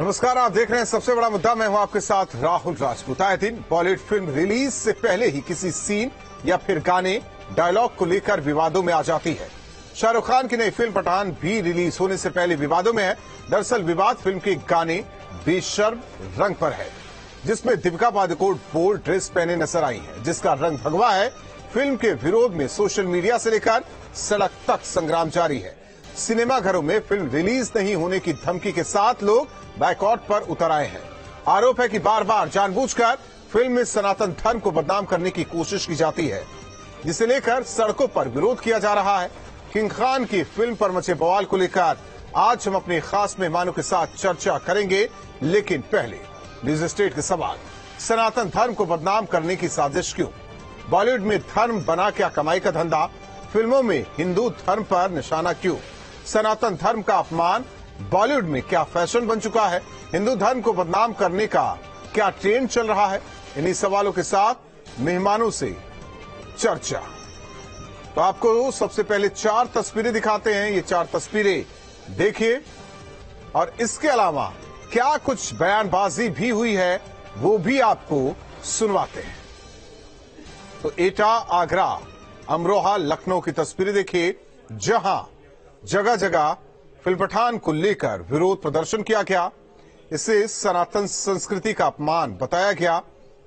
नमस्कार, आप देख रहे हैं सबसे बड़ा मुद्दा। मैं हूं आपके साथ राहुल राजपूत। आए दिन बॉलीवुड फिल्म रिलीज से पहले ही किसी सीन या फिर गाने, डायलॉग को लेकर विवादों में आ जाती है। शाहरुख खान की नई फिल्म पठान भी रिलीज होने से पहले विवादों में है। दरअसल विवाद फिल्म के गाने बेशर्म रंग पर है, जिसमें दीपिका पादुकोण बोल्ड ड्रेस पहने नजर आई है, जिसका रंग भगवा है। फिल्म के विरोध में सोशल मीडिया से लेकर सड़क तक संग्राम जारी है। सिनेमाघरों में फिल्म रिलीज नहीं होने की धमकी के साथ लोग बायकॉट पर उतर आए हैं। आरोप है कि बार बार जानबूझकर फिल्म में सनातन धर्म को बदनाम करने की कोशिश की जाती है, जिसे लेकर सड़कों पर विरोध किया जा रहा है। किंग खान की फिल्म पर मचे बवाल को लेकर आज हम अपने खास मेहमानों के साथ चर्चा करेंगे, लेकिन पहले न्यूज स्टेट के सवाल। सनातन धर्म को बदनाम करने की साजिश क्यों? बॉलीवुड में धर्म बना क्या कमाई का धंधा? फिल्मों में हिंदू धर्म पर निशाना क्यों? सनातन धर्म का अपमान बॉलीवुड में क्या फैशन बन चुका है? हिंदू धर्म को बदनाम करने का क्या ट्रेंड चल रहा है? इन्हीं सवालों के साथ मेहमानों से चर्चा। तो आपको सबसे पहले 4 तस्वीरें दिखाते हैं। ये 4 तस्वीरें देखिए, और इसके अलावा क्या कुछ बयानबाजी भी हुई है वो भी आपको सुनवाते हैं। तो एटा, आगरा, अमरोहा, लखनऊ की तस्वीरें देखिए, जहां जगह जगह फिल्म पठान को लेकर विरोध प्रदर्शन किया गया। इसे सनातन संस्कृति का अपमान बताया गया,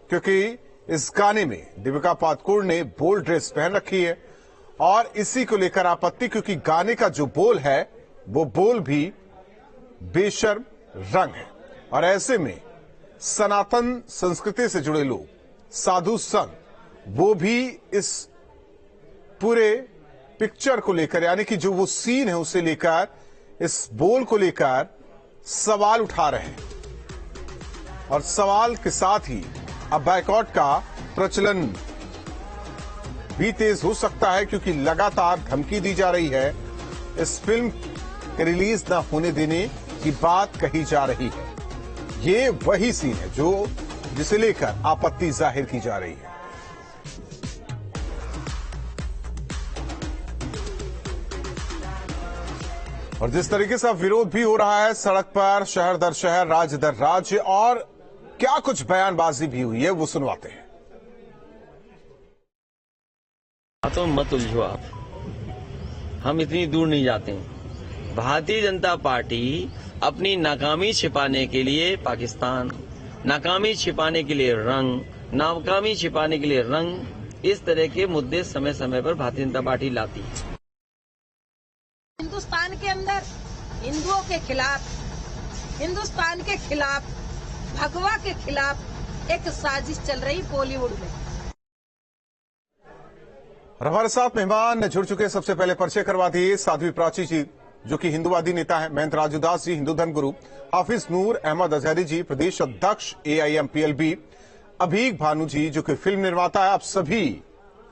क्योंकि इस गाने में दीपिका पादुकोण ने बोल्ड ड्रेस पहन रखी है और इसी को लेकर आपत्ति, क्योंकि गाने का जो बोल है वो बोल भी बेशर्म रंग है। और ऐसे में सनातन संस्कृति से जुड़े लोग, साधु संत, वो भी इस पूरे पिक्चर को लेकर, यानी कि जो वो सीन है उसे लेकर, इस बोल को लेकर सवाल उठा रहे हैं। और सवाल के साथ ही अब बायकॉट का प्रचलन भी तेज हो सकता है, क्योंकि लगातार धमकी दी जा रही है। इस फिल्म के रिलीज न होने देने की बात कही जा रही है। ये वही सीन है जिसे लेकर आपत्ति जाहिर की जा रही है। और जिस तरीके से विरोध भी हो रहा है सड़क पर, शहर दर शहर, राज्य दर राज्य, और क्या कुछ बयानबाजी भी हुई है वो सुनवाते हैं। तो मत उलझो आप, हम इतनी दूर नहीं जाते हैं। भारतीय जनता पार्टी अपनी नाकामी छिपाने के लिए पाकिस्तान, नाकामी छिपाने के लिए रंग, नाकामी छिपाने के लिए रंग, इस तरह के मुद्दे समय समय पर भारतीय जनता पार्टी लाती है। हिंदुस्तान के अंदर हिंदुओं के खिलाफ, हिंदुस्तान के खिलाफ, भगवा के खिलाफ एक साजिश चल रही बॉलीवुड में। और हमारे साथ मेहमान जुड़ चुके हैं। सबसे पहले परिचय करवा दिए साध्वी प्राची जी, जो कि हिंदूवादी नेता है, महंत राजू दास जी, हिंदू धर्म गुरु, हाफिज नूर अहमद अजहरी जी, प्रदेश अध्यक्ष AIMPLB, अभीक भानु जी, जो कि फिल्म निर्माता है। आप सभी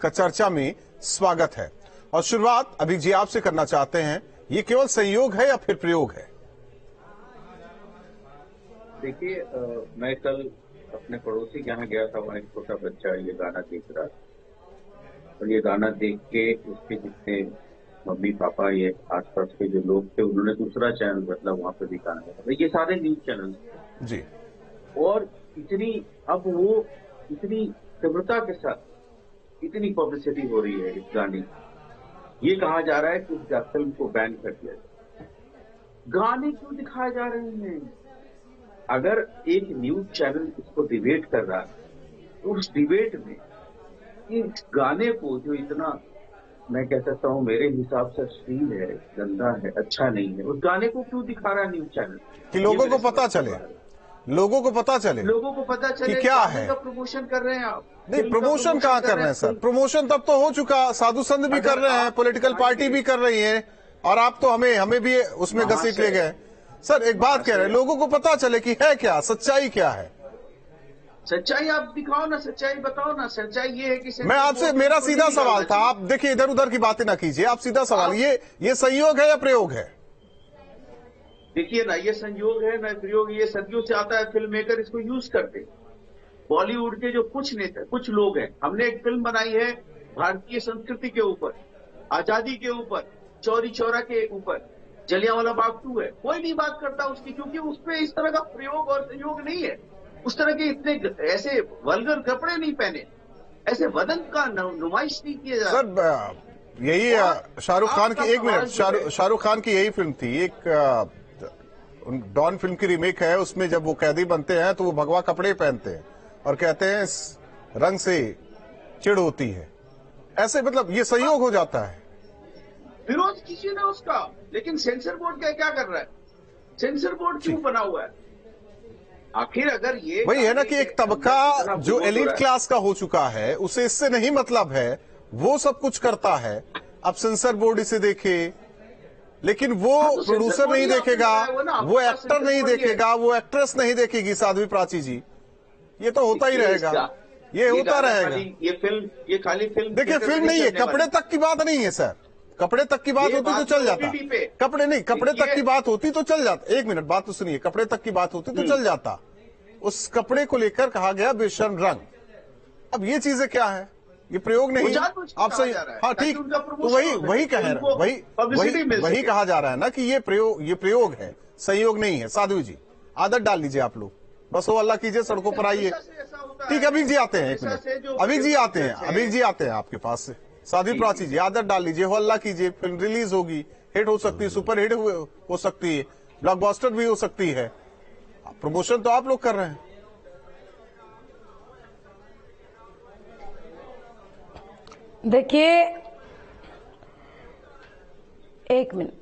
का चर्चा में स्वागत है। और शुरुआत अभीक जी आपसे करना चाहते हैं, ये केवल संयोग है या फिर प्रयोग है? देखिए, मैं कल अपने पड़ोसी के यहाँ गया था। वहाँ एक छोटा बच्चा ये गाना देख रहा था, और ये गाना देख के उसके जितने मम्मी पापा, ये आसपास के जो लोग थे, उन्होंने दूसरा चैनल बदला, वहाँ पे भी गाना था। ये सारे न्यूज चैनल जी, और इतनी तीव्रता के साथ इतनी पब्लिसिटी हो रही है इस गाने। ये कहा जा रहा है कि उस फिल्म को बैन कर दिया जाए। गाने क्यों दिखाए जा रहे हैं? अगर एक न्यूज चैनल इसको डिबेट कर रहा है, तो उस डिबेट में इस गाने को, जो इतना, मैं कह सकता हूं मेरे हिसाब से अश्लील है, गंदा है, अच्छा नहीं है, उस गाने को क्यों दिखा रहा है न्यूज चैनल? कि लोगों को पता चले, लोगों को पता चले कि क्या है। प्रमोशन कर रहे हैं आप? नहीं, प्रमोशन कहाँ कर रहे हैं सर? प्रमोशन तब तो हो चुका, साधु संत भी कर रहे हैं, पॉलिटिकल पार्टी भी कर रही है, और आप तो हमें भी उसमें घसीट ले गए। सर एक बात कह रहे हैं, लोगों को पता चले कि है क्या, सच्चाई क्या है। सच्चाई आप दिखाओ ना, सच्चाई बताओ ना। सच्चाई ये है कि मैं आपसे, मेरा सीधा सवाल था, आप देखिए इधर उधर की बातें ना कीजिए, आप सीधा सवाल, ये संयोग है या प्रयोग है? देखिए ना, ये संयोग है ना प्रयोग, ये सदियों से आता है। फिल्म मेकर इसको यूज करते। बॉलीवुड के जो कुछ नेता, कुछ लोग हैं, हमने एक फिल्म बनाई है भारतीय संस्कृति के ऊपर, आजादी के ऊपर, चौरी चौरा के ऊपर, जलियांवाला बाग 2 है, कोई नहीं बात करता उसकी, क्योंकि उस पर इस तरह का प्रयोग और संयोग नहीं है। उस तरह के इतने ऐसे वल्गर कपड़े नहीं पहने, ऐसे वदन का नुमाइश नहीं किया जाता। सर यही शाहरुख खान की, एक मिनट, शाहरुख खान की यही फिल्म थी, एक डॉन फिल्म की रीमेक है, उसमें जब वो कैदी बनते हैं तो वो भगवा कपड़े पहनते हैं और कहते हैं इस रंग से चिढ़ होती है। ऐसे मतलब ये संयोग हो जाता है। विरोध किसी ने उसका, लेकिन सेंसर बोर्ड क्या कर रहा है? सेंसर बोर्ड क्यों बना हुआ है? आखिर अगर ये वही है ना कि एक तबका जो एलीट क्लास का हो चुका है उसे इससे नहीं मतलब है, वो सब कुछ करता है। अब सेंसर बोर्ड इसे देखे, लेकिन वो प्रोड्यूसर नहीं देखेगा, वो एक्टर नहीं देखेगा, वो एक्ट्रेस नहीं देखेगी साध्वी प्राची जी। ये तो होता ही रहेगा, ये होता रहेगा। ये खाली फिल्म, देखिए फिल्म नहीं है, कपड़े तक की बात नहीं है सर। कपड़े तक की बात होती तो चल जाता, कपड़े नहीं, कपड़े तक की बात होती तो चल जाता। एक मिनट बात तो सुनिए, कपड़े तक की बात होती तो चल जाता। उस कपड़े को लेकर कहा गया बेशर्म रंग। अब ये चीजें क्या है? ये प्रयोग नहीं, आप सही, हाँ ठीक, तो वही कह रहे, वही कहा जा रहा है ना कि ये प्रयोग है, संयोग नहीं है। साध्वी जी आदत डाल लीजिए आप लोग, बस वो अल्लाह कीजिए, सड़कों पर आइए। ठीक, अभी जी आते हैं, एक मिनट, अभी जी आते हैं, अभी जी आते हैं आपके पास से। साध्वी प्राची जी आदत डाल लीजिए, हो अल्लाह कीजिए, फिल्म रिलीज होगी, हिट हो सकती है, सुपर हिट हो सकती है, ब्लॉकबस्टर भी हो सकती है। प्रमोशन तो आप लोग कर रहे हैं। देखिए एक मिनट,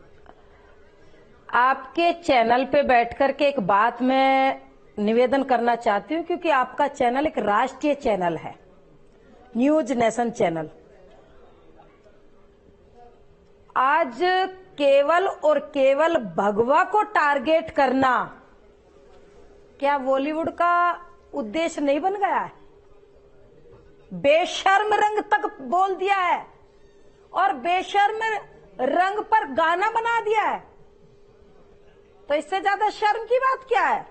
आपके चैनल पे बैठ करके एक बात मैं निवेदन करना चाहती हूं, क्योंकि आपका चैनल एक राष्ट्रीय चैनल है, न्यूज नेशन चैनल। आज केवल और केवल भगवा को टारगेट करना क्या बॉलीवुड का उद्देश्य नहीं बन गया है? बेशर्म रंग तक बोल दिया है और बेशर्म रंग पर गाना बना दिया है, तो इससे ज्यादा शर्म की बात क्या है?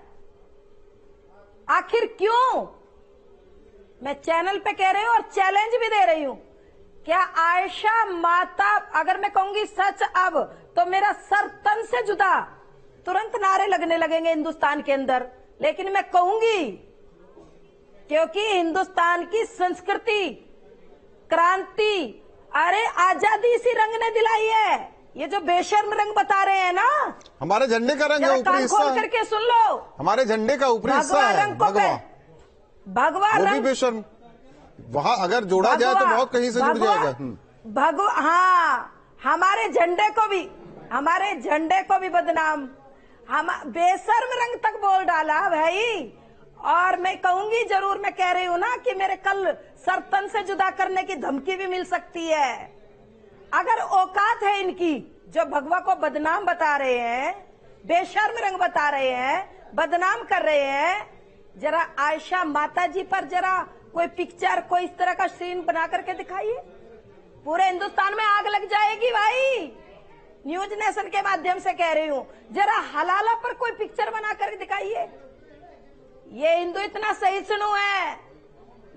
आखिर क्यों? मैं चैनल पे कह रही हूं और चैलेंज भी दे रही हूं, क्या आयशा माता, अगर मैं कहूंगी सच अब, तो मेरा सर तन से जुदा, तुरंत नारे लगने लगेंगे हिंदुस्तान के अंदर। लेकिन मैं कहूंगी, क्योंकि हिंदुस्तान की संस्कृति, क्रांति, अरे आजादी इसी रंग ने दिलाई है। ये जो बेशर्म रंग बता रहे हैं ना, हमारे झंडे का रंग है, ऊपरी हिस्सा खोल करके सुन लो, हमारे झंडे का ऊपरी हिस्सा है भगवा वो रंग। भी बेशर्म, वहां अगर जोड़ा जाए तो बहुत कहीं से जुड़ जाएगा। भगवा, हाँ, हमारे झंडे को भी बदनाम, हम बेशर्म रंग तक बोल डाला भाई। और मैं कहूंगी जरूर, मैं कह रही हूं ना कि मेरे कल सरतन से जुदा करने की धमकी भी मिल सकती है। अगर औकात है इनकी, जो भगवा को बदनाम बता रहे हैं, बेशर्म रंग बता रहे हैं, बदनाम कर रहे हैं, जरा आयशा माता जी पर जरा कोई पिक्चर, कोई इस तरह का सीन बना करके दिखाइए, पूरे हिंदुस्तान में आग लग जाएगी भाई। न्यूज नेशन के माध्यम से कह रही हूं, जरा हलाला पर कोई पिक्चर बना कर दिखाइए। ये हिंदू इतना सहिष्णु है,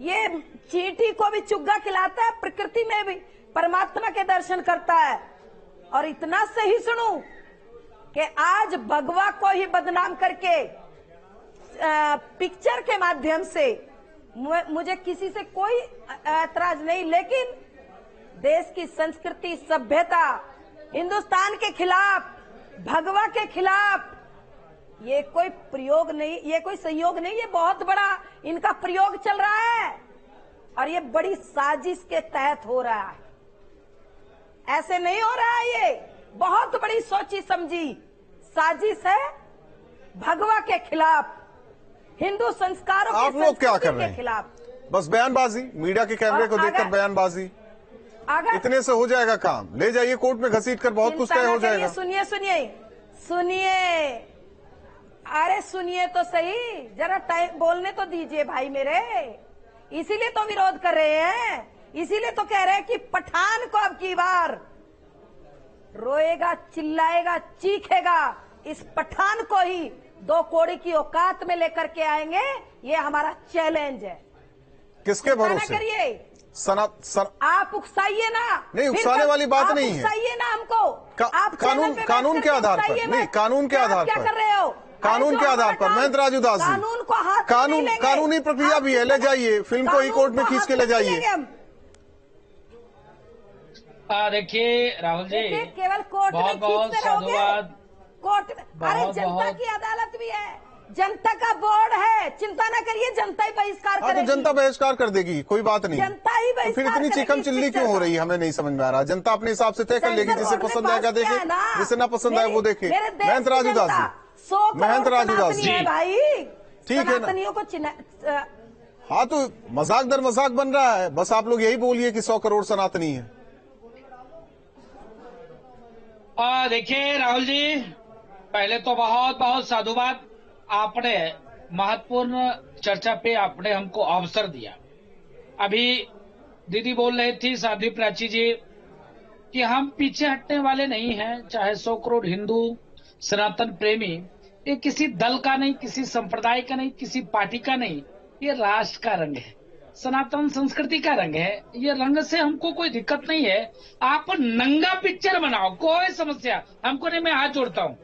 ये चींटी को भी चुग्गा खिलाता है, प्रकृति में भी परमात्मा के दर्शन करता है, और इतना सहिष्णु कि आज भगवा को ही बदनाम करके पिक्चर के माध्यम से, मुझे किसी से कोई ऐतराज नहीं, लेकिन देश की संस्कृति, सभ्यता, हिंदुस्तान के खिलाफ, भगवा के खिलाफ ये कोई प्रयोग नहीं, ये कोई सहयोग नहीं, ये बहुत बड़ा इनका प्रयोग चल रहा है और ये बड़ी साजिश के तहत हो रहा है। ऐसे नहीं हो रहा है, ये बहुत बड़ी सोची समझी साजिश है भगवा के खिलाफ, हिंदू संस्कारों आप लोग क्या कर रहे हैं? खिलाफ बस बयानबाजी, मीडिया के कैमरे को देखकर बयानबाजी, इतने से हो जाएगा काम। ले जाइए कोर्ट में घसीट कर, बहुत कुछ तय हो जाएगा। सुनिए सुनिए सुनिए, अरे सुनिए तो सही, जरा टाइम बोलने तो दीजिए भाई मेरे। इसीलिए तो विरोध कर रहे हैं, इसीलिए तो कह रहे हैं कि पठान को अब की बार रोएगा, चिल्लाएगा, चीखेगा, इस पठान को ही 2 कौड़ी की औकात में लेकर के आएंगे। ये हमारा चैलेंज है। किसके भरोसे? करिए, आप उकसाइए ना। नहीं, उकसाने वाली बात नहीं है। उकसाइए ना हमको। आप कानून के आधार पर नहीं, कानून के आधार क्या पर कर रहे हो? कानून के आधार पर महेंद्र राजू दास जी, कानून को हाथ कानूनी प्रक्रिया भी है, ले जाइए फिल्म को ही कोर्ट में खींच के ले जाइए। देखिए राहुल जी, केवल कोर्ट में बहुत साधुवाद। कोर्ट में, अरे जनता की अदालत भी है, जनता का बोर्ड है, चिंता न करिए, जनता ही बहिष्कार करेगी। तो जनता बहिष्कार कर देगी, कोई बात नहीं। जनता ही बहिष्कार, फिर इतनी चिकम चिल्ली क्यों हो रही है, हमें नहीं समझ में आ रहा। जनता अपने हिसाब से तय कर लेगी, जिसे पसंद आएगा देखे, जिसे ना पसंद आए वो देखे। महेंद्र राजू दास जी, महेंद्र राजू दास जी, भाई ठीक है ना। हाँ, तो मजाक दर मजाक बन रहा है, बस आप लोग यही बोलिए कि 100 करोड़ सनातनी है। देखिए राहुल जी, पहले तो बहुत बहुत साधुवाद, आपने महत्वपूर्ण चर्चा पे आपने हमको अवसर दिया। अभी दीदी बोल रही थी, साध्वी प्राची जी, कि हम पीछे हटने वाले नहीं हैं। चाहे 100 करोड़ हिंदू सनातन प्रेमी, ये किसी दल का नहीं, किसी संप्रदाय का नहीं, किसी पार्टी का नहीं, ये राष्ट्र का रंग है, सनातन संस्कृति का रंग है। ये रंग से हमको कोई दिक्कत नहीं है। आप नंगा पिक्चर बनाओ, कोई समस्या हमको नहीं, मैं हाथ जोड़ता हूँ,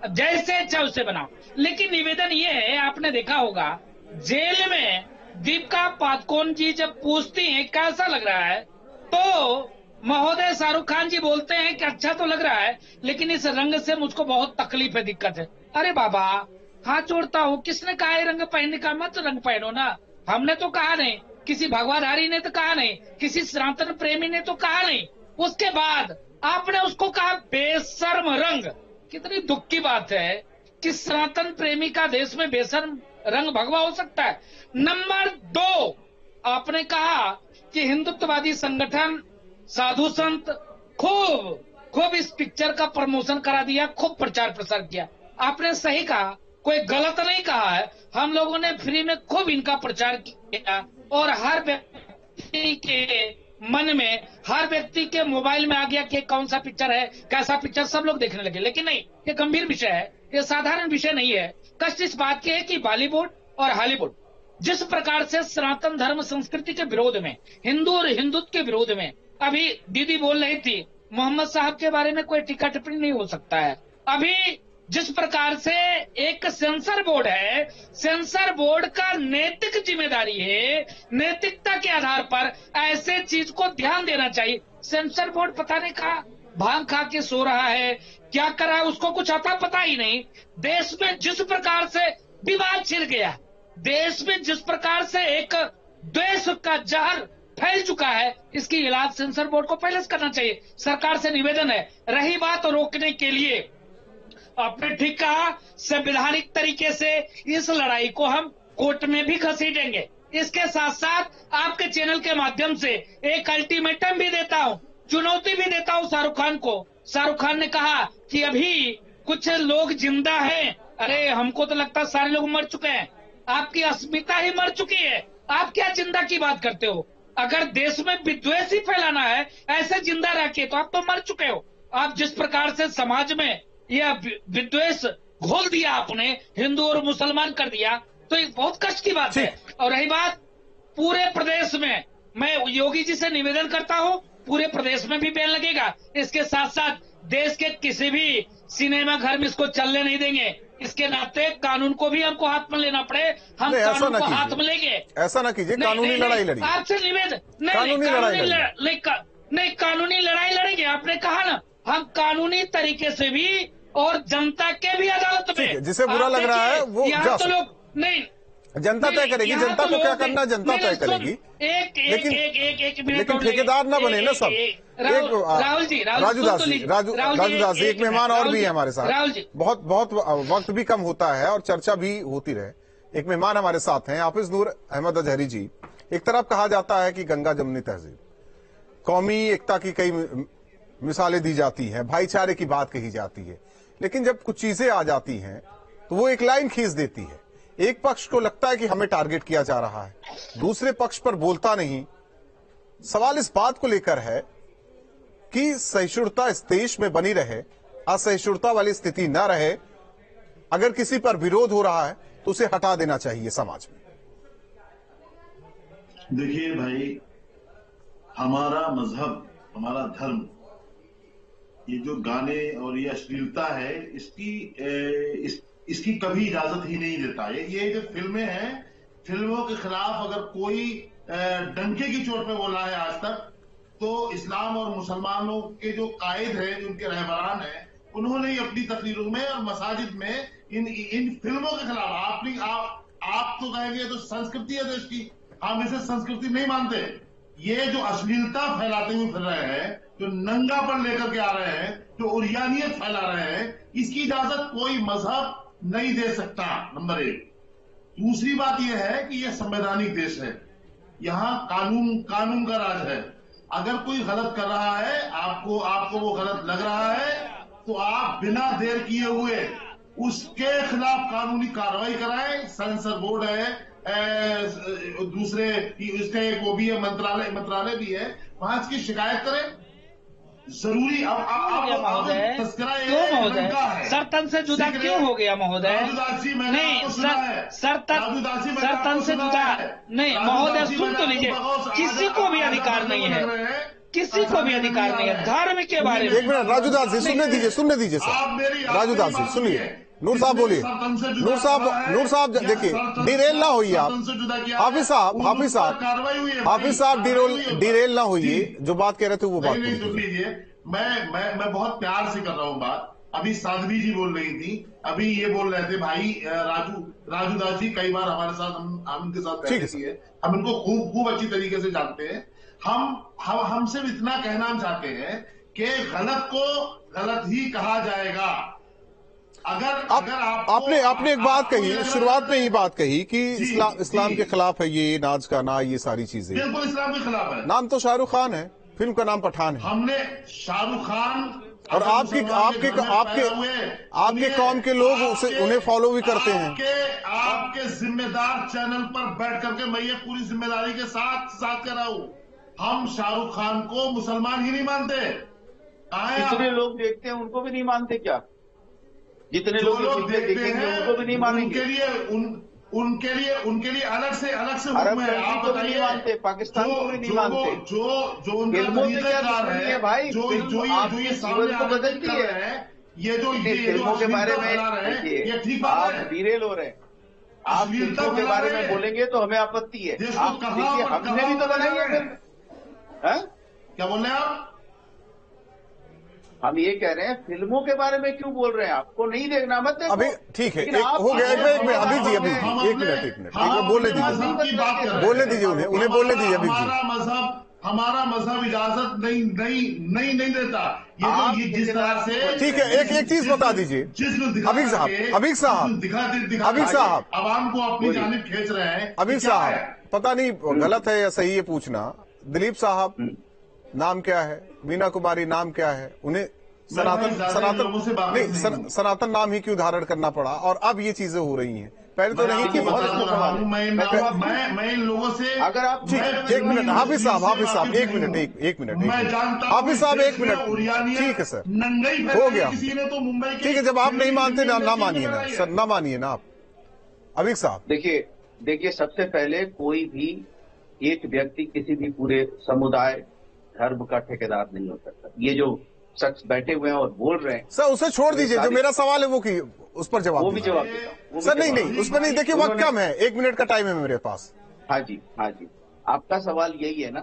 जैसे चाहे उससे बनाओ। लेकिन निवेदन ये है, आपने देखा होगा जेल में दीपिका पादुकोण जी जब पूछती हैं कैसा लग रहा है, तो महोदय शाहरुख खान जी बोलते हैं कि अच्छा तो लग रहा है, लेकिन इस रंग से मुझको बहुत तकलीफ है, दिक्कत है। अरे बाबा, हाथ जोड़ता हूँ, किसने कहा है रंग पहनने का? मत रंग पहनो ना। हमने तो कहा नहीं, किसी भगवाधारी ने तो कहा नहीं, किसी सनातन प्रेमी ने तो कहा नहीं। उसके बाद आपने उसको कहा बेशर्म रंग। कितनी दुख की बात है कि सनातन प्रेमी का देश में बेशर्म रंग भगवा हो सकता है। नंबर 2, आपने कहा कि हिंदुत्ववादी संगठन, साधु संत खूब इस पिक्चर का प्रमोशन करा दिया, खूब प्रचार प्रसार किया। आपने सही कहा, कोई गलत नहीं कहा है। हम लोगों ने फ्री में खूब इनका प्रचार किया, और हर व्यक्ति के मन में, हर व्यक्ति के मोबाइल में आ गया कि कौन सा पिक्चर है, कैसा पिक्चर, सब लोग देखने लगे। लेकिन नहीं, ये गंभीर विषय है, ये साधारण विषय नहीं है। कष्ट इस बात की है कि बॉलीवुड और हॉलीवुड जिस प्रकार से सनातन धर्म संस्कृति के विरोध में, हिंदू और हिंदुत्व के विरोध में, अभी दीदी बोल रही थी मोहम्मद साहब के बारे में कोई टीका टिप्पणी नहीं हो सकता है। अभी जिस प्रकार से एक सेंसर बोर्ड है, सेंसर बोर्ड का नैतिक जिम्मेदारी है, नैतिकता के आधार पर ऐसे चीज को ध्यान देना चाहिए। सेंसर बोर्ड पता नहीं कहा भांग खा के सो रहा है, क्या कर रहा है, उसको कुछ आता पता ही नहीं। देश में जिस प्रकार से विवाद छिड़ गया, देश में जिस प्रकार से एक द्वेष का जहर फैल चुका है, इसकी इलाज सेंसर बोर्ड को पहले से करना चाहिए। सरकार से निवेदन है। रही बात रोकने के लिए, आपने ठीक कहा, संवैधानिक तरीके से इस लड़ाई को हम कोर्ट में भी घसीटेंगे। इसके साथ साथ आपके चैनल के माध्यम से एक अल्टीमेटम भी देता हूं, चुनौती भी देता हूं शाहरुख खान को। शाहरुख खान ने कहा कि अभी कुछ लोग जिंदा हैं। अरे हमको तो लगता है सारे लोग मर चुके हैं, आपकी अस्मिता ही मर चुकी है। आप क्या जिंदा की बात करते हो? अगर देश में विद्वेष ही फैलाना है ऐसे जिंदा रह के, तो आप तो मर चुके हो। आप जिस प्रकार से समाज में यह विद्वेष घोल दिया आपने, हिंदू और मुसलमान कर दिया, तो ये बहुत कष्ट की बात है। और रही बात पूरे प्रदेश में, मैं योगी जी से निवेदन करता हूं, पूरे प्रदेश में भी बैन लगेगा। इसके साथ साथ देश के किसी भी सिनेमा घर में इसको चलने नहीं देंगे। इसके नाते कानून को भी हमको हाथ में लेना पड़े, हम कानून को हाथ में लेंगे। ऐसा ना कीजिए, कानूनी लड़ाई लड़िए। आपसे निवेदन, नहीं कानूनी लड़ाई लड़ेंगे। आपने कहा ना, हम कानूनी तरीके से भी और जनता के भी अदालत में, जिसे बुरा लग रहा है वो यहाँ तो लोग नहीं, जनता तय करेगी, जनता को क्या करना जनता तय करेगी। लेकिन ठेकेदार ना बने ना सब। राहुल जी, राजू दास जी, एक मेहमान और भी है हमारे साथ। बहुत वक्त भी कम होता है और चर्चा भी होती रहे। एक मेहमान हमारे साथ हैं, हाफिज नूर अहमद अजहरी जी। एक तरफ कहा जाता है कि गंगा जमुनी तहजीब, कौमी एकता की कई मिसालें दी जाती हैं, भाईचारे की बात कही जाती है, लेकिन जब कुछ चीजें आ जाती हैं तो वो एक लाइन खींच देती है। एक पक्ष को लगता है कि हमें टारगेट किया जा रहा है, दूसरे पक्ष पर बोलता नहीं। सवाल इस बात को लेकर है कि सहिष्णुता इस देश में बनी रहे, असहिष्णुता वाली स्थिति न रहे। अगर किसी पर विरोध हो रहा है तो उसे हटा देना चाहिए समाज में। देखिए भाई, हमारा मजहब, हमारा धर्म, ये जो गाने और ये अश्लीलता है, इसकी कभी इजाजत ही नहीं देता है। ये जो फिल्में हैं, फिल्मों के खिलाफ अगर कोई डंके की चोट पे बोला है आज तक, तो इस्लाम और मुसलमानों के जो कायद है, जो उनके रहबरान हैं, उन्होंने ही अपनी तकरीरों में और मसाजिद में इन फिल्मों के खिलाफ आप तो कहेंगे तो संस्कृति है देश की, हम इसे संस्कृति नहीं मानते। ये जो अश्लीलता फैलाते हुए फिर रहे हैं, जो नंगापन लेकर के आ रहे हैं, जो उरियानियत फैला रहे हैं, इसकी इजाजत कोई मजहब नहीं दे सकता, नंबर 1। दूसरी बात यह है कि यह संवैधानिक देश है, यहां कानून का राज है। अगर कोई गलत कर रहा है, आपको वो गलत लग रहा है, तो आप बिना देर किए हुए उसके खिलाफ कानूनी कार्रवाई कराएं। सेंसर बोर्ड है, दूसरे इसका एक वो भी है, मंत्रालय भी है, वहां इसकी शिकायत करें। जरूरी महोदय क्यों महोदय सर तन से जुदा क्यों हो गया महोदय? नहीं सर तन से जुदा नहीं महोदय, सुन तो लीजिए, किसी को भी अधिकार नहीं है, किसी को भी अधिकार नहीं है धर्म के बारे में। एक मिनट राजूदास जी, सुनने दीजिए सर। राजूदास जी सुनिए, नूर साहब बोलिए। नूर साहब देखिए, डिरेल ना होइए आप। हाफिज साहब डिरेल ना होइए, जो बात कह रहे थे वो बात सुन लीजिए। मैं बहुत प्यार से कर रहा हूँ बात। अभी साध्वी जी बोल रही थी, अभी ये बोल रहे थे भाई राजूदास जी, कई बार हमारे साथ हम उनके साथ बैठे हैं, हम इनको खूब अच्छी तरीके से जानते हैं। हम सिर्फ इतना कहना हम चाहते हैं कि गलत को गलत ही कहा जाएगा। अगर आपने एक बात कही, शुरुआत में ही बात कही कि इस्लाम के खिलाफ है ये नाच गाना, ये सारी चीजें बिल्कुल इस्लाम के खिलाफ है। नाम तो शाहरुख खान है, फिल्म का नाम पठान है। हमने शाहरुख खान और आपके कौम के लोग उन्हें फॉलो भी करते हैं। आपके जिम्मेदार चैनल पर बैठ करके मैं ये पूरी जिम्मेदारी के साथ कर रहा हूं, हम शाहरुख खान को मुसलमान ही नहीं मानते। जितने लोग देखते हैं उनको भी नहीं मानते क्या? जितने लोग देखते हैं उनको भी नहीं मानेंगे? उनके लिए अलग से अरब कंट्री को भी नहीं मानते, पाकिस्तान को भी नहीं मानते। जो फिल्मों से क्या दुश्मनी है भाई? जो ये जीवन को बदलती है। ये जो फिल्मों के बारे में ये ठीक बात आप डिरेल हो रहे हैं। आप फिल्मों के बारे में बोलेंगे तो हमें आपत्ति है। आप देखिए, हमने भी तो बनाई है फिल्म। क्या बोल रहे हैं आप? हम ये कह रहे हैं फिल्मों के बारे में क्यों बोल रहे हैं? आपको नहीं देखना मत देखो। अभी ठीक है, हो गया। एक मिनट अभी जी, एक मिनट बोलने दीजिए उन्हें बोलने दीजिए अभी जी। हमारा मजहब इजाजत नहीं देता। ये जिस तरह से ठीक है, एक चीज बता दीजिए अभी साहब आवाम को अपनी जानिब खींच रहे हैं। अभी साहब, पता नहीं गलत है या सही है पूछना, दिलीप साहब नाम क्या है, मीना कुमारी नाम क्या है, उन्हें सनातन नाम ही क्यों धारण करना पड़ा? और अब ये चीजें हो रही हैं, पहले तो नहीं की। मैं इन लोगों से, अगर आप एक मिनट हाफिज साहब एक मिनट हाफिज साहब एक मिनट, ठीक है सर, हो गया। ठीक है, जब आप नहीं मानते ना मानिए ना सर, ना मानिए ना आप। अभी साहब देखिए, सबसे पहले कोई भी एक व्यक्ति किसी भी पूरे समुदाय धर्म का ठेकेदार नहीं हो सकता। ये जो शख्स बैठे हुए हैं और बोल रहे हैं सर, उसे छोड़ दीजिए। जो मेरा सवाल है वो की उस पर जवाब, वो भी जवाब देगा सर। नहीं उस पर नहीं, देखिए वक्त कम है, 1 मिनट का टाइम है मेरे पास। हाँ जी, आपका सवाल यही है ना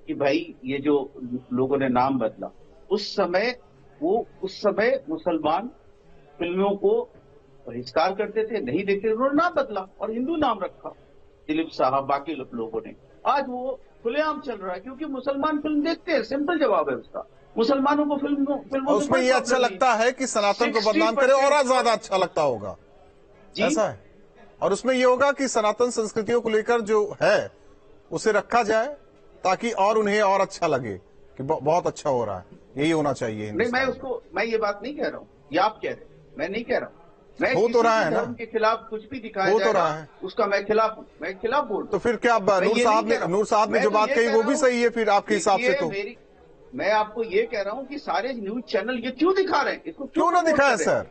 कि भाई ये जो लोगों ने नाम बदला, उस समय मुसलमान फिल्मों को बहिष्कार करते थे, नहीं देखते, उन्होंने नाम बदला और हिंदू नाम रखा। दिलीप साहब, बाकी लोगों ने, आज वो खुलेआम चल रहा है क्योंकि मुसलमान फिल्म देखते हैं। सिंपल जवाब है उसका। मुसलमानों को फिल्मों उसमें ये अच्छा लगता है कि सनातन को बदनाम करे, और ज्यादा अच्छा लगता होगा, ऐसा है। और उसमें ये होगा कि सनातन संस्कृतियों को लेकर जो है उसे रखा जाए, ताकि और उन्हें और अच्छा लगे कि बहुत अच्छा हो रहा है, यही होना चाहिए। नहीं, मैं ये बात नहीं कह रहा हूँ, ये आप कह रहे हैं, मैं नहीं कह रहा हूँ। हो तो रहा है ना, उनके खिलाफ कुछ भी दिखाया हो तो रहा है, उसका मैं खिलाफ बोल। तो फिर क्या नूर साहब ने जो बात कही वो भी सही है फिर आपके हिसाब से? तो मैं आपको ये कह रहा हूँ कि सारे न्यूज चैनल ये क्यों दिखा रहे हैं, इसको क्यों ना दिखाए सर?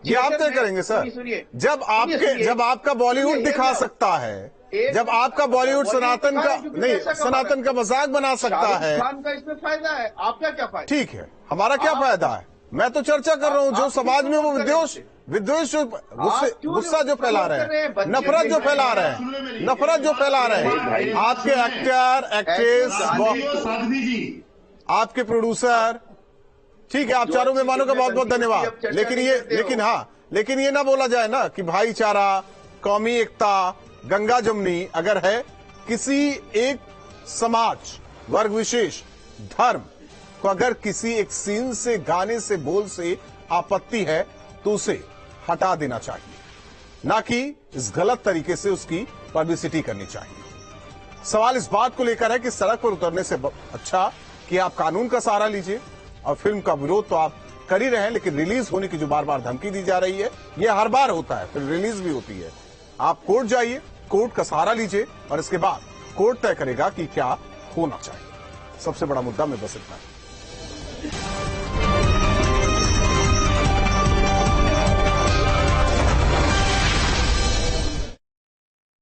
ये आप तय करेंगे सर। सुनिए, जब आपका बॉलीवुड दिखा सकता है जब आपका बॉलीवुड सनातन का नहीं, सनातन का मजाक बना सकता है। खान का इसमें फायदा है, आपका क्या फायदा? ठीक है, हमारा क्या फायदा है? मैं तो चर्चा कर रहा हूँ जो समाज में वो विद्वेष जो गुस्सा जो फैला रहे हैं, नफरत जो फैला रहे हैं, नफरत जो फैला रहे हैं, आपके एक्टर, एक्ट्रेस, आपके प्रोड्यूसर, ठीक है, आप चारों मेहमानों का बहुत बहुत धन्यवाद। लेकिन ये ना बोला जाए ना कि भाईचारा, कौमी एकता, गंगा जमुनी अगर है, किसी एक समाज, वर्ग विशेष, धर्म को अगर किसी एक सीन से, गाने से, बोल से आपत्ति है तो उसे हटा देना चाहिए, ना कि इस गलत तरीके से उसकी पब्लिसिटी करनी चाहिए। सवाल इस बात को लेकर है कि सड़क पर उतरने से अच्छा कि आप कानून का सहारा लीजिए, और फिल्म का विरोध तो आप कर ही रहे हैं, लेकिन रिलीज होने की जो बार बार धमकी दी जा रही है, यह हर बार होता है, फिर रिलीज भी होती है। आप कोर्ट जाइए, कोर्ट का सहारा लीजिए, और इसके बाद कोर्ट तय करेगा कि क्या होना चाहिए। सबसे बड़ा मुद्दा में बस इतना है।